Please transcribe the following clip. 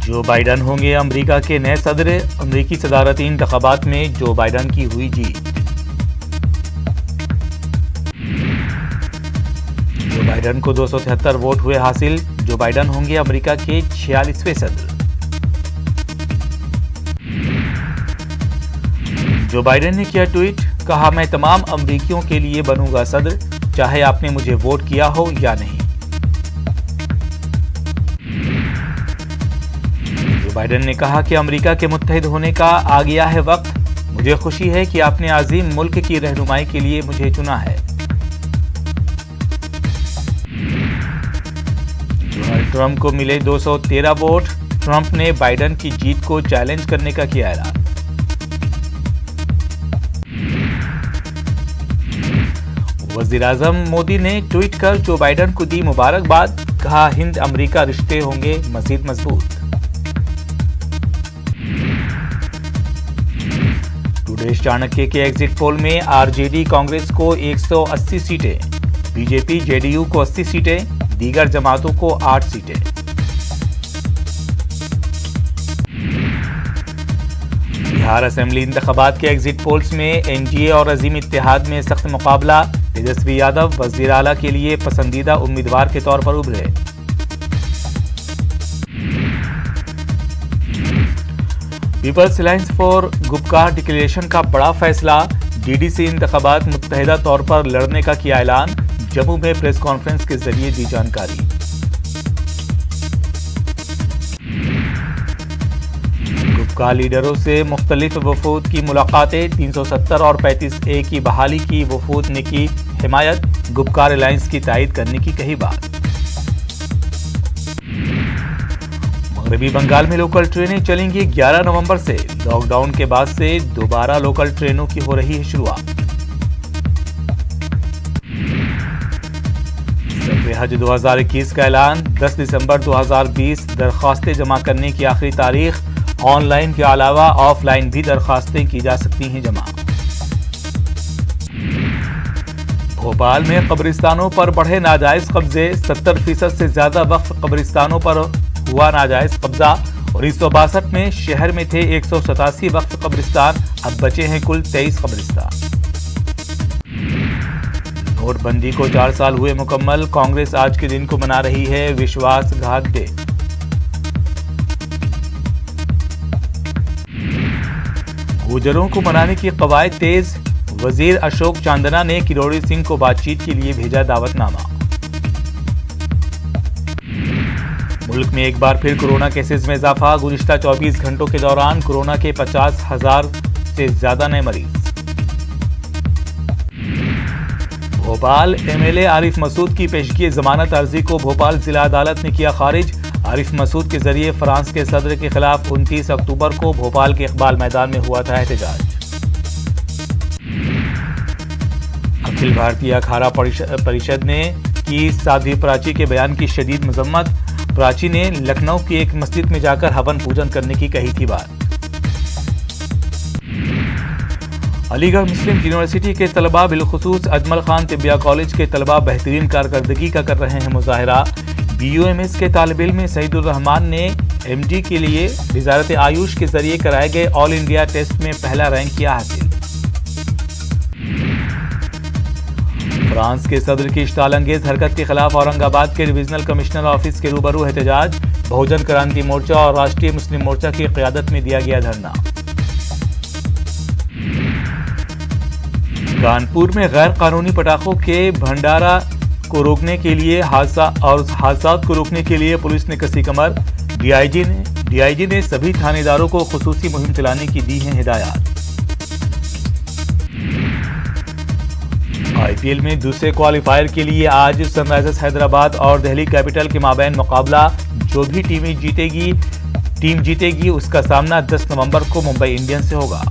जो बाइडन होंगे अमेरिका के नए सदर। अमेरिकी सदारती इंतखाबात में जो बाइडन की हुई जीत। जो बाइडन को 273 वोट हुए हासिल। जो बाइडन होंगे अमेरिका के 46वें सदर। जो बाइडन ने किया ट्वीट, कहा मैं तमाम अमेरिकियों के लिए बनूंगा सदर, चाहे आपने मुझे वोट किया हो या नहीं। जो बाइडन ने कहा कि अमेरिका के मुत्तहिद होने का आ गया है वक्त। मुझे खुशी है कि आपने अजीम मुल्क की रहनुमाई के लिए मुझे चुना है। डोनाल्ड ट्रंप को मिले 213 वोट। ट्रंप ने बाइडन की जीत को चैलेंज करने का किया ऐलान। वज़ीर-ए-आज़म मोदी ने ट्वीट कर जो बाइडन को दी मुबारकबाद। कहा हिंद अमेरिका रिश्ते होंगे मजीद मजबूत। टुडे चाणक्य के एग्जिट पोल में आरजेडी कांग्रेस को 180 सीटें, बीजेपी जेडीयू को 80 सीटें, दीगर जमातों को 8 सीटें। बिहार असेंबली इंतखाबात के एग्जिट पोल्स में एनडीए और अजीम इत्तेहाद में सख्त मुकाबला। तेजस्वी यादव वजीर आला के लिए पसंदीदा उम्मीदवार के तौर पर उभरे। People's alliance for Gupkar declaration का बड़ा फैसला। डीडीसी इंतखाबात मुत्तहिदा तौर पर लड़ने का किया ऐलान। जम्मू में प्रेस कॉन्फ्रेंस के जरिए दी जानकारी। गुपकार लीडरों से मुख्तलिफ वफूद की मुलाकातें। 370 और 35A की बहाली की वफूद ने की हिमायत। गुपकार अलायंस की तायद करने की कही बात। मगरबी बंगाल में लोकल ट्रेनें चलेंगी 11 नवंबर से। लॉकडाउन के बाद से दोबारा लोकल ट्रेनों की हो रही है शुरुआत। सफ़र हज 2021 का ऐलान। 10 दिसंबर 2020 दरखास्तें जमा करने की आखिरी तारीख। ऑनलाइन के अलावा ऑफलाइन भी दरखास्तें की जा सकती हैं जमा। भोपाल में कब्रिस्तानों पर बढ़े नाजायज कब्जे। 70% से ज्यादा वक्फ कब्रिस्तानों पर हुआ नाजायज कब्जा। 1962 में शहर में थे 187 वक्फ कब्रिस्तान, अब बचे हैं कुल 23 कब्रिस्तान। नोटबंदी को 4 साल हुए मुकम्मल। कांग्रेस आज के दिन को मना रही है विश्वासघात डे। गुजरों को मनाने की कवायद तेज। वजीर अशोक चांदना ने किरोड़ी सिंह को बातचीत के लिए भेजा दावतनामा। मुल्क में एक बार फिर कोरोना केसेस में इजाफा। गुज़िश्ता 24 घंटों के दौरान कोरोना के 50,000 से ज्यादा नए मरीज। भोपाल एमएलए आरिफ मसूद की पेशगी जमानत अर्जी को भोपाल जिला अदालत ने किया खारिज। आरिफ मसूद के जरिए फ्रांस के सदर के खिलाफ 29 अक्टूबर को भोपाल के इकबाल मैदान में हुआ था एहतजाज। अखिल भारतीय अखाड़ा परिषद ने की साध्वी प्राची के बयान की शदीद मजम्मत। प्राची ने लखनऊ की एक मस्जिद में जाकर हवन पूजन करने की कही थी बात। अलीगढ़ मुस्लिम यूनिवर्सिटी के तलबा बिलखुसूस अजमल खान तिब्बिया कॉलेज के तलबा बेहतरीन कारकर्दगी का कर रहे हैं मुजाहिरा। BUMS के तालिब इल्म सईदुर रहमान ने MD के लिए वजारत आयुष के जरिए कराए गए ऑल इंडिया टेस्ट में पहला रैंक किया हासिल। फ्रांस के सदर की इश्ताल अंगेज हरकत के खिलाफ औरंगाबाद के डिविजनल कमिश्नर ऑफिस के रूबरू एहतजाज। बहुजन क्रांति मोर्चा और राष्ट्रीय मुस्लिम मोर्चा की क़यादत में दिया गया धरना। कानपुर में गैर कानूनी पटाखों के भंडारा को रोकने के लिए हादसात को रोकने के लिए पुलिस ने कसी कमर। डीआईजी ने सभी थानेदारों को खुसूसी मुहिम चलाने की दी हैं हिदायत। आईपीएल में दूसरे क्वालिफायर के लिए आज सनराइजर्स हैदराबाद और दिल्ली कैपिटल के माबैन मुकाबला। जो भी टीम जीतेगी उसका सामना 10 नवंबर को मुंबई इंडियंस से होगा।